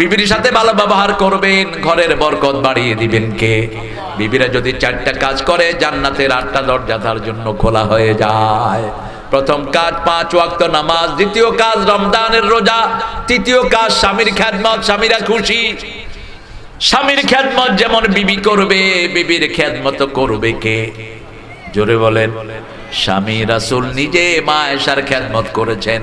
বিবির সাথে ভালো ব্যবহার করবেন, ঘরের বরকত বাড়িয়ে দিবেন কে? বিবিরা যদি 4টা কাজ করে জান্নাতের 8টা দরজা তার জন্য খোলা হয়ে যায়। প্রথম কাজ 5 ওয়াক্ত নামাজ, দ্বিতীয় কাজ রমজানের রোজা, তৃতীয় কাজ স্বামীর খেদমত, স্বামীরা খুশি। স্বামীর খেদমত যেমন বিবি করবে, বিবির খেদমত করবে কে? জোরে বলেন। স্বামী রাসূল নিজে মা আয়েশার খেদমত করেছেন।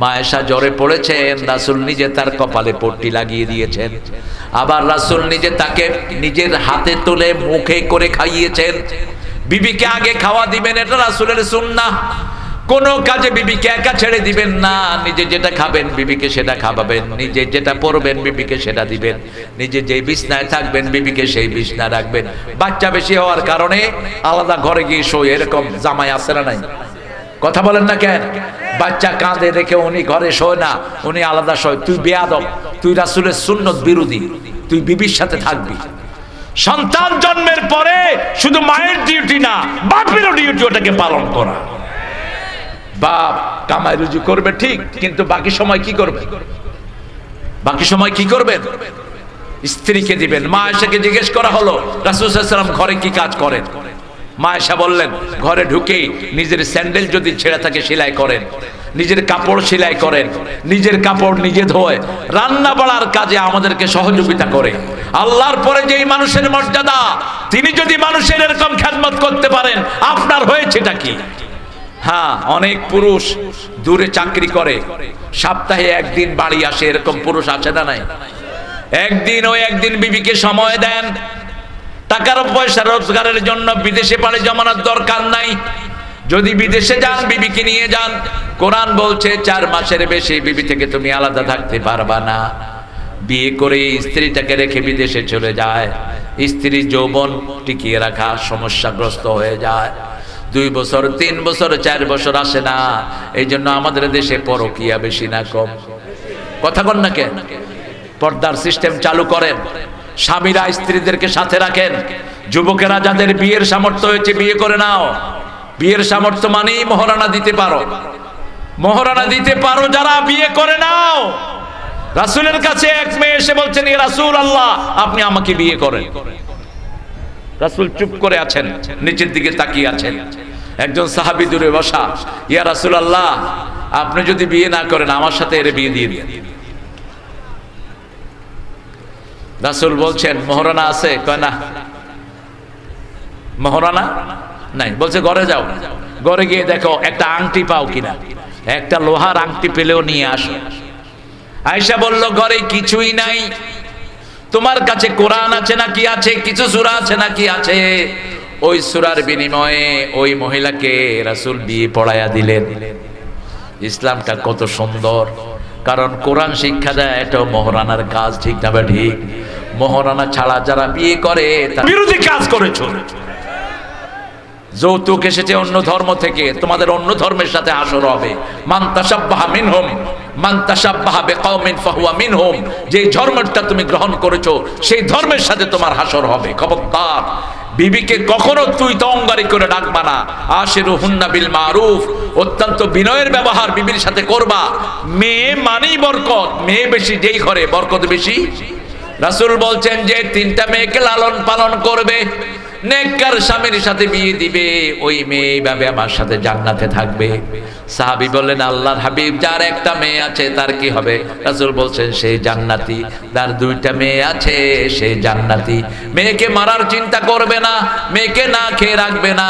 মা আয়েশা জ্বরে পড়েছেন, রাসূল নিজে তার কপালে পট্টি লাগিয়ে দিয়েছেন। আবার রাসূল নিজে তাকে নিজের হাতে তুলে মুখে করে খাইয়েছেন। বিবিকে আগে খাওয়া দিবেন, এটা রাসূলের সুন্নাহ। কোন কাজে বিবিকে একা ছেড়ে দিবেন না। নিজে যেটা খাবেন বিবিকে সেটা খাওয়াবেন, নিজে যেটা পরবেন বিবিকে সেটা দিবেন, নিজে যেই বিছনায় থাকবেন বিবিকে সেই বিছনায় রাখবেন। বাচ্চা বেশি হওয়ার কারণে আলাদা ঘরে গিয়ে শোয়, এরকম জামাই আছে না নাই? কথা বলেন না কেন? বাচ্চা কাঁদে দেখে উনি ঘরে শোয় না, উনি আলাদা শোয়। তুই বেয়াদব, তুই রাসূলের সুন্নত বিরোধী, তুই বিবির সাথে থাকবি। সন্তান জন্মের পরে শুধু মায়ের ডিউটি না, বাপেরও ডিউটি ওটাকে পালন করা। বাপ কামাই রুজি করবে ঠিক, কিন্তু বাকি সময় কি করবে? বাকি সময় কি করবেন? স্ত্রীকে দিবেন। মা আয়েশাকে জিজ্ঞেস করা হলো, রাসূল সাল্লাল্লাহু আলাইহি ওয়াসাল্লাম ঘরে কি কাজ করেন? মা আয়েশা বললেন, ঘরে ঢুকেই নিজের স্যান্ডেল যদি ছেঁড়া থাকে সেলাই করেন, নিজের কাপড় সেলাই করেন, নিজের কাপড় নিজে ধোয়, রান্না বাড়ার কাজে আমাদেরকে সহযোগিতা করে। আল্লাহর পরে যেই মানুষের মর্যাদা, তিনি যদি মানুষের এরকম খেদমত করতে পারেন, আপনার হয়েছেটা কি? হ্যাঁ, অনেক পুরুষ দূরে চাকরি করে, সপ্তাহে একদিন বাড়ি আসে, এরকম পুরুষ আছে না নাই? একদিন বিবিকে সময় দেন। টাকার পয়সা রোজগারের জন্য বিদেশে পাড়ি জমানোর দরকার নাই। যদি বিদেশে যান বিবিকে নিয়ে যান। কোরআন বলছে 4 মাসের বেশি বিবি থেকে তুমি আলাদা থাকতে পারবা না। বিয়ে করে স্ত্রীটাকে রেখে বিদেশে চলে যায়, স্ত্রী যৌবন টিকিয়ে রাখা সমস্যাগ্রস্ত হয়ে যায়। 2 বছর 3 বছর 4 বছর আসে না। এই জন্য আমাদের দেশে পরকীয়া বেশি না কম? কথা বল না কেন? পর্দার সিস্টেম চালু করেন, স্বামীরা স্ত্রীদেরকে সাথে রাখেন। যুবকেরা যাদের বিয়ের সামর্থ্য হয়েছে বিয়ে করে নাও। বিয়ের সামর্থ্য মানেই মহারানা দিতে পারো, মহারানা দিতে পারো যারা বিয়ে করে নাও। রাসূলের কাছে এক মেয়ে এসে বলছেন, ইয়া রাসূলুল্লাহ আপনি আমাকে বিয়ে করেন। রাসূল চুপ করে আছেন, নিচের দিকে তাকিয়ে আছেন। একজন সাহাবী দূরে বসা, ইয়া রাসূলুল্লাহ আপনি যদি বিয়ে না করেন আমার সাথে এর বিয়ে দিয়ে দিন। রাসূল বলছেন মহারানা আছে? কয় না, মহারানা নাই। বলছে ঘরে যাও, ঘরে গিয়ে দেখো একটা আংটি পাও কিনা, একটা লোহার আংটি পেলেও নিয়ে আসো। আয়েশা বলল ঘরে কিছুই নাই। তোমার কাছে কোরআন আছে না কি আছে, কিছু সূরা আছে না কি আছে? ওই সূরার বিনিময়ে ওই মহিলাকে রাসূল বিয়ে পড়ায়া দিলেন। ইসলামটা কত সুন্দর, কারণ কোরআন শিক্ষা দেয় এটাও মহারানার কাজ, ঠিক না ঠিক? মহারানা ছাড়া যারা বিয়ে করে তার বিরোধী কাজ করেছো। যৌতুক এসেছে অন্য ধর্ম থেকে, তোমাদের অন্য ধর্মের সাথে হাসর হবে। মান তাশাব্বাহা মিনহুম মান তাশাব্বাহা বিকওমিন ফাহুয়া মিনহুম। যে ধর্মটা তুমি গ্রহণ করেছো সেই ধর্মের সাথে তোমার হাসর হবে। খবরদার, বিবিকে কখনো তুই তঙ্গারি করে ডাকবা না। আশিরুহুন্না বিল মারুফ, অত্যন্ত বিনয়ের ব্যবহার বিবির সাথে করবা। মেয়ে মানেই বরকত, মেয়ে বেশি যেই ঘরে বরকত বেশি। রাসূল বলছেন যে 3টা মেয়েকে লালন পালন করবে, নেককার স্বামীর সাথে বিয়ে দিবে, ওই মেয়ে এইভাবে আমার সাথে জান্নাতে থাকবে। সাহাবী বললেন আল্লাহর হাবিব যার একটা মেয়ে আছে তার কি হবে? রাসূল বলছেন সেই জান্নাতি। যার 2টা মেয়ে আছে সেই জান্নাতি। মেয়েকে মারার চিন্তা করবে না, মেয়েকে না খেয়ে রাখবে না।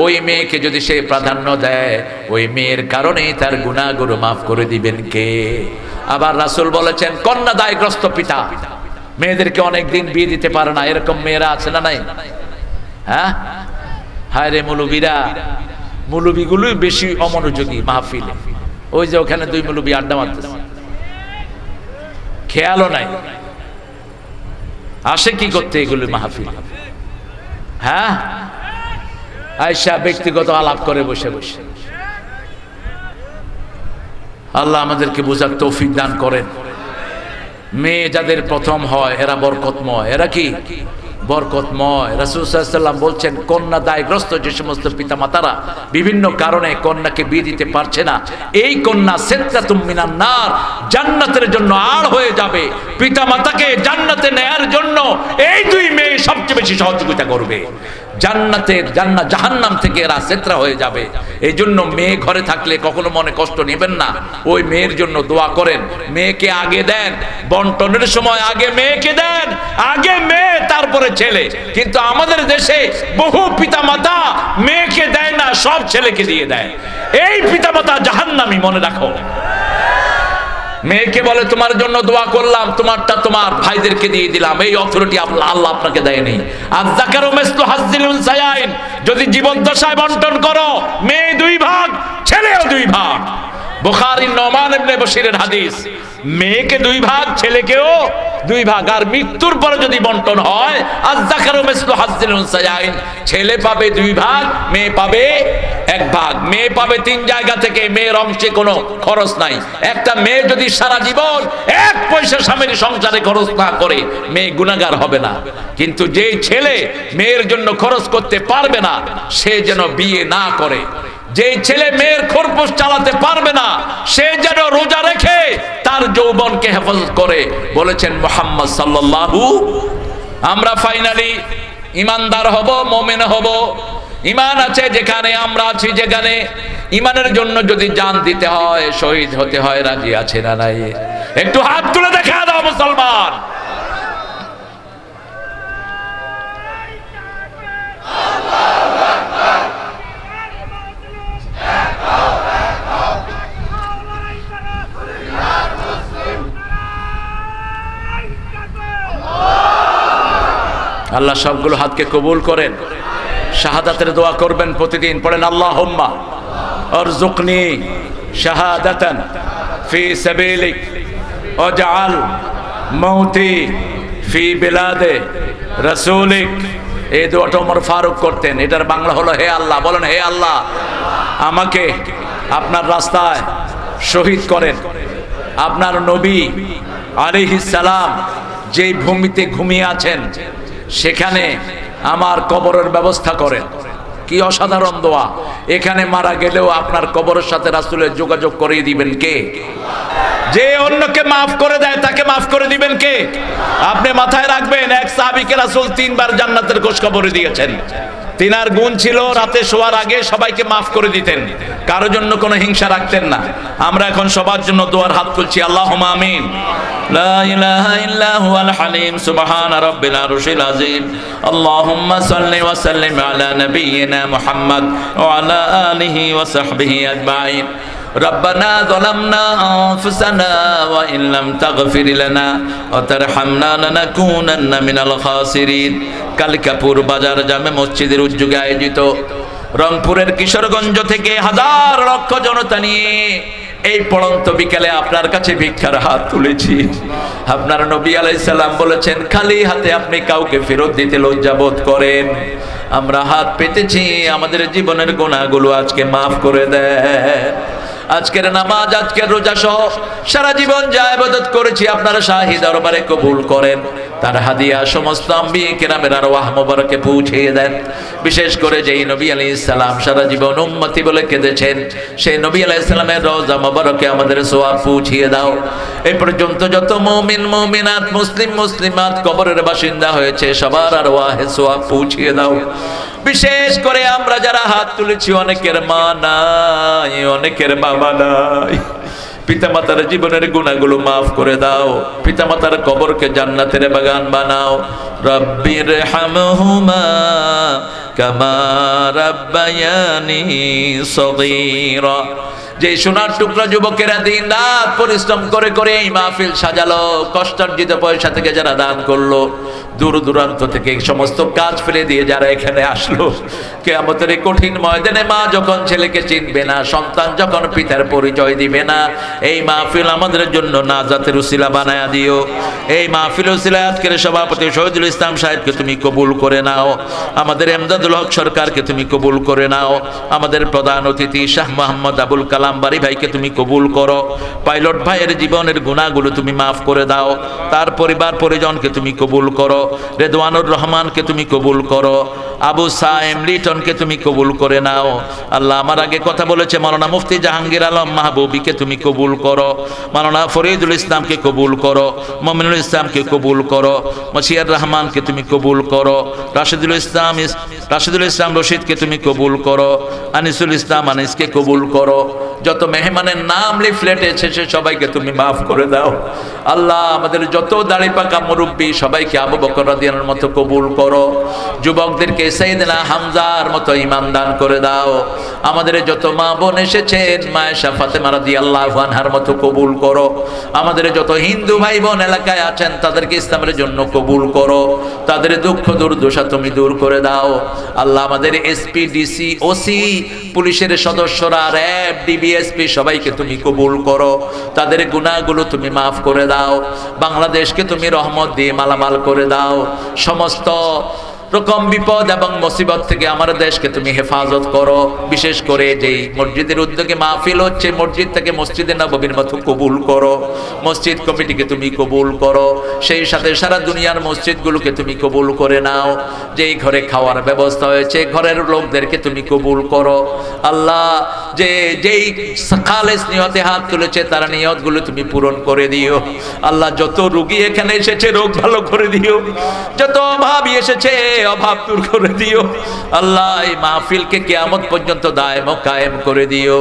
ওই মেয়েকে যদি সে প্রাধান্য দেয়, ওই মেয়ের কারণেই তার গুনাহগুলো মাফ করে দিবেন কে? আবার রাসূল বলেছেন কন্যা দায়গ্রস্ত পিতা মেয়েদেরকে অনেকদিন বিয়ে দিতে পারে না, এরকম মেয়েরা আছে না নাই? হ্যাঁ, হায় রে মুলুবিরা, মুলুবিগুলোই বেশি অমনোযোগী মাহফিলে। ওই যে ওখানে 2 মুলুবি আড্ডা মারতেছে, খেয়ালও নাই আসে কি করতে এগুলো মাহফিল। হ্যাঁ, আয়েশা ব্যক্তিগত আলাপ করে বসে বসে। আল্লাহ আমাদেরকে বোঝার তৌফিক দান করেন। মেয়ে যাদের প্রথম হয় এরা বরকতময়, এরা কি বরকতময়। রাসূল সাল্লাল্লাহু আলাইহি ওয়াসাল্লাম বলছেন, কন্যা দায়গ্রস্ত যে সমস্ত পিতামাতারা বিভিন্ন কারণে কন্যাকে বিয়ে দিতে পারছে না, এই কন্যা সিত্রাতুম মিনান নার, জান্নাতের জন্য আড় হয়ে যাবে। পিতামাতাকে জান্নাতে নেয়ার জন্য এই দুই মেয়ে সবচেয়ে বেশি সহযোগিতা করবে। জাহান্নাম থেকে এরা সিত্রা হয়ে যাবে। এই জন্য মেয়ে ঘরে থাকলে কখনো মনে কষ্ট নেবেন না, ওই মেয়ের জন্য দোয়া করেন। মেয়েকে আগে দেন, বন্টনের সময় আগে মেয়েকে দেন, আগে মেয়ে তারপরে ছেলে। কিন্তু আমাদের দেশে বহু পিতামাতা মেয়েকে দেয় না, সব ছেলেকে দিয়ে দেয়। এই পিতামাতা জাহান্নামী, মনে রাখো। মেয়েকে বলে তোমার জন্য দোয়া করলাম, তোমারটা তোমার ভাইদেরকে দিয়ে দিলাম, এই অথরিটি আল্লাহ আপনাকে দেয়নি। আয-যাকারু মিসলু হাজ্জিল উনসায়াইন, যদি জীবদ্দশায় বন্টন করো, মেয়ে 2 ভাগ, ছেলেও 2 ভাগ। বুখারীর নোমান ইবনে বশিরের হাদিস, মেয়েকে 2 ভাগ, ছেলেকেও 2 ভাগ। আর মৃত্যুর পরে যদি বন্টন হয়, আয-যাকারু মিসলু হাজ্জিল উনসায়াইন, ছেলে পাবে 2 ভাগ, মেয়ে পাবে 1 ভাগ। মেয়ে পাবে 3 জায়গা থেকে, মেয়ের অংশে কোনো খরচ নাই। একটা মেয়ে যদি সারা জীবন 1 পয়সা স্বামীর সংসারে খরচ না করে, মেয়ে গুনাহগার হবে না। কিন্তু যে ছেলে মেয়ের জন্য খরচ করতে পারবে না, সে যেন বিয়ে না করে। যে ছেলে মেয়ের খরপোশ চালাতে পারবে না, সে যেন রোজা রেখে তার যৌবনকে হেফাজত করে, বলেছেন মুহাম্মদ সাল্লাল্লাহু। আমরা ফাইনালি ইমানদার হব, মুমিন হব। ইমান আছে যেখানে, আমরা আছি যেখানে, ইমানের জন্য যদি জান দিতে হয়, শহীদ হতে হয়, রাজি আছে না নাই? একটু হাত তুলে দেখা দাও মুসলমান। আল্লাহ সবগুলো হাতকে কবুল করেন। শাহাদাতের দোয়া করবেন প্রতিদিন, পড়েন আল্লাহুম্মা আরযুকনি শাহাদাতান ফি সাবিলিক ওয়াজআল মাউতি ফি বিলাদে রাসূলিক। এই দোয়াটা ওমর ফারুক করতেন। এটার বাংলা হলো, হে আল্লাহ, বলেন হে আল্লাহ, আমাকে আপনার রাস্তায় শহীদ করেন। আপনার নবী আলাইহিস সালাম যেই ভূমিতে ঘুমিয়ে আছেন, সেখানে আমার কবরের ব্যবস্থা করেন। কি অসাধারণ দোয়া! এখানে মারা গেলেও আপনার কবরের সাথে রাসূলের যোগাযোগ করিয়ে দিবেন কে? যে অন্যকে মাফ করে দেয়, তাকে মাফ করে দিবেন কে? আপনি মাথায় রাখবেন, এক সাহাবীকে রাসূল 3 বার জান্নাতের খোঁজখবর দিয়েছেন। তিনার গুণ ছিল রাতে শোয়ার আগে সবাইকে মাফ করে দিতেন, কারোর জন্য কোনো হিংসা রাখতেন না। আমরা এখন সবার জন্য দোয়ার হাত তুলছি, আল্লাহুম্মা আমিন। লা ইলাহা ইল্লা হুয়াল হালিম সুবহানা রাব্বিল আরশিল আযীম। আল্লাহুম্মা সাল্লি ওয়া সাল্লিম আলা নাবিয়িনা মুহাম্মদ ওয়া আলা আলিহি ওয়া সাহবিহি আজমাইন। ربنا ظلمنا أنفسنا وإن لم تغفر لنا وترحمنا لنكونن من الخاسرين। কালিকাপুর বাজার জামে মসজিদের উদ্যোগে আয়োজিত রংপুরের কিশোরগঞ্জ থেকে হাজার লক্ষ জনতা নিয়ে এই পড়ন্ত বিকেলে আপনার কাছে ভিক্ষার হাত তুলেছি। আপনার নবী আলাইহিস সালাম বলেছেন, খালি হাতে আপনি কাউকে ফেরত দিতে লজ্জাবোধ করেন। আমরা হাত পেতেছি, আমাদের জীবনের গুনাহগুলো আজকে মাফ করে দেন। আজকের নামাজ, আজকের রোজা সহ সারা জীবন যা ইবাদত করেছি, আপনারা শাহী দরবারে কবুল করেন। তার হাদিয়া সমস্ত আম্বিয়া কিরামের আরওয়াহ মোবারকে পৌঁছিয়ে দেন। বিশেষ করে যেই নবী আলাইহিস সালাম সারা জীবন উম্মতি বলে কেঁদেছেন, সেই নবী আলাইহিস সালামের রওজা মোবারকে আমাদের সওয়াব পৌঁছিয়ে দাও। এই পর্যন্ত যত মুমিন মুমিনাত, মুসলিম মুসলিমাত কবরের বাসিন্দা হয়েছে, সবার আরওয়াহে সওয়াব পৌঁছিয়ে দাও। বিশেষ করে আমরা যারা হাত তুলেছি, অনেকের মা নাই, অনেকের বাবা নাই। পিতামাতার জীবনের গুনাহগুলো মাফ করে দাও। পিতামাতার কবরকে জান্নাতের বাগান বানাও। রব্বির হামহুমা কামা রাব্বায়ানি সগীরা। যে সোনার টুকরা যুবকেরা দিন রাত পরিশ্রম করে করে এই মাহফিল সাজালো, কষ্টার্জিত পয়সা থেকে যারা দান করলো, দূর দূরান্ত থেকে সমস্ত কাজ ফেলে দিয়ে যারা এখানে আসলো, কিয়ামতের এই কঠিন ময়দানে মা যখন ছেলেকে চিনবে না, সন্তান যখন পিতার পরিচয় দিবে না, এই মাহফিল আমাদের জন্য নাজাতের উসিলা বানায়া দিও। এই মাহফিল উসিলায় আজকের সভাপতি শহীদুল ইসলাম সাহেবকে তুমি কবুল করে নাও। আমাদের এমদাদুল হক সরকারকে তুমি কবুল করে নাও। আমাদের প্রধান অতিথি শাহ মোহাম্মদ আবুল কালাম গোলাম বাড়ি ভাইকে তুমি কবুল করো, পাইলট ভাইয়ের জীবনের গুনাহগুলো তুমি মাফ করে দাও, তার পরিবার পরিজনকে তুমি কবুল করো, রেদওয়ানুর রহমানকে তুমি কবুল করো, আবু সাইম লিটনকে তুমি কবুল করে নাও। আল্লাহ আমার আগে কথা বলেছে মাওলানা মুফতি জাহাঙ্গীর আলম মাহবুবীকে তুমি কবুল করো, মাওলানা ফরিদুল ইসলামকে কবুল করো, মুমিনুল ইসলামকে কবুল করো, মশিয়ার রহমানকে তুমি কবুল করো, রাশিদুল ইসলাম রশিদকে তুমি কবুল করো, আনিসুল ইসলাম আনিসকে কবুল করো। যত মেহমানের নাম লিফলেটে এসেছে সবাইকে তুমি মাফ করে দাও। আল্লাহ আমাদের যত দাড়ি পাকা মুরব্বী সবাইকে আবু বকর রাদিয়াল্লাহু মতো কবুল করো, যুবকদেরকে সাইয়েদনা হামজার মতো ঈমান দান করে দাও। আমাদের যত মা বোন এসেছেন মায়েশা ফাতেমা রাদিয়াল্লাহু আনহার মতো কবুল করো। আমাদের যত হিন্দু ভাই বোন এলাকায় আছেন তাদেরকে ইসলামের জন্য কবুল করো, তাদের দুঃখ দুর্দশা তুমি দূর করে দাও। আল্লাহ আমাদের এসপি ডিসি ওসি পুলিশের সদস্যরা র্যাব ডিবিএসপি সবাইকে তুমি কবুল করো, তাদের গুনাহগুলো তুমি মাফ করে দাও। বাংলাদেশকে তুমি রহমত দিয়ে মালামাল করে দাও। সমস্ত রকম বিপদ এবং মুসিবত থেকে আমার দেশকে তুমি হেফাজত করো। বিশেষ করে যেই মসজিদের উদ্যোগে মাহফিল হচ্ছে মসজিদ থেকে মসজিদে নববীর মতো কবুল করো, মসজিদ কমিটিকে তুমি কবুল করো, সেই সাথে সারা দুনিয়ার মসজিদগুলোকে তুমি কবুল করে নাও। যেই ঘরে খাওয়ার ব্যবস্থা হয়েছে ঘরের লোকদেরকে তুমি কবুল করো। আল্লাহ যেই খালেস নিয়তে হাত তুলেছে তার নিয়তগুলো তুমি পূরণ করে দিও। আল্লাহ যত রোগী এখানে এসেছে রোগ ভালো করে দিও, যত অভাবী এসেছে অভাব দূর করে দিও। আল্লাহ এই মাহফিলকে কিয়ামত পর্যন্ত দায়েম ও কায়েম করে দিও।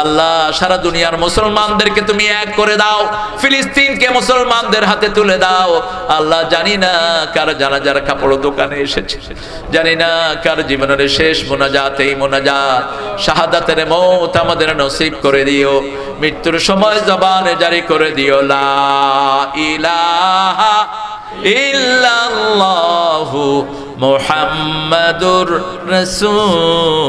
আল্লাহ সারা দুনিয়ার মুসলমানদেরকে তুমি এক করে দাও, ফিলিস্তিনকে মুসলমানদের হাতে তুলে দাও। আল্লাহ জানি না কার জানাজার কাপড় দোকানে এসেছে, জানি না কার জীবনের শেষ মোনাজাত এই মোনাজাত, শাহাদাতের মওত আমাদের নসিব করে দিও। মৃত্যুর সময় জবানে জারি করে দিও লা ইলাহা ইল্লাল্লাহু মুহাম্মাদুর রাসূলুল্লাহ।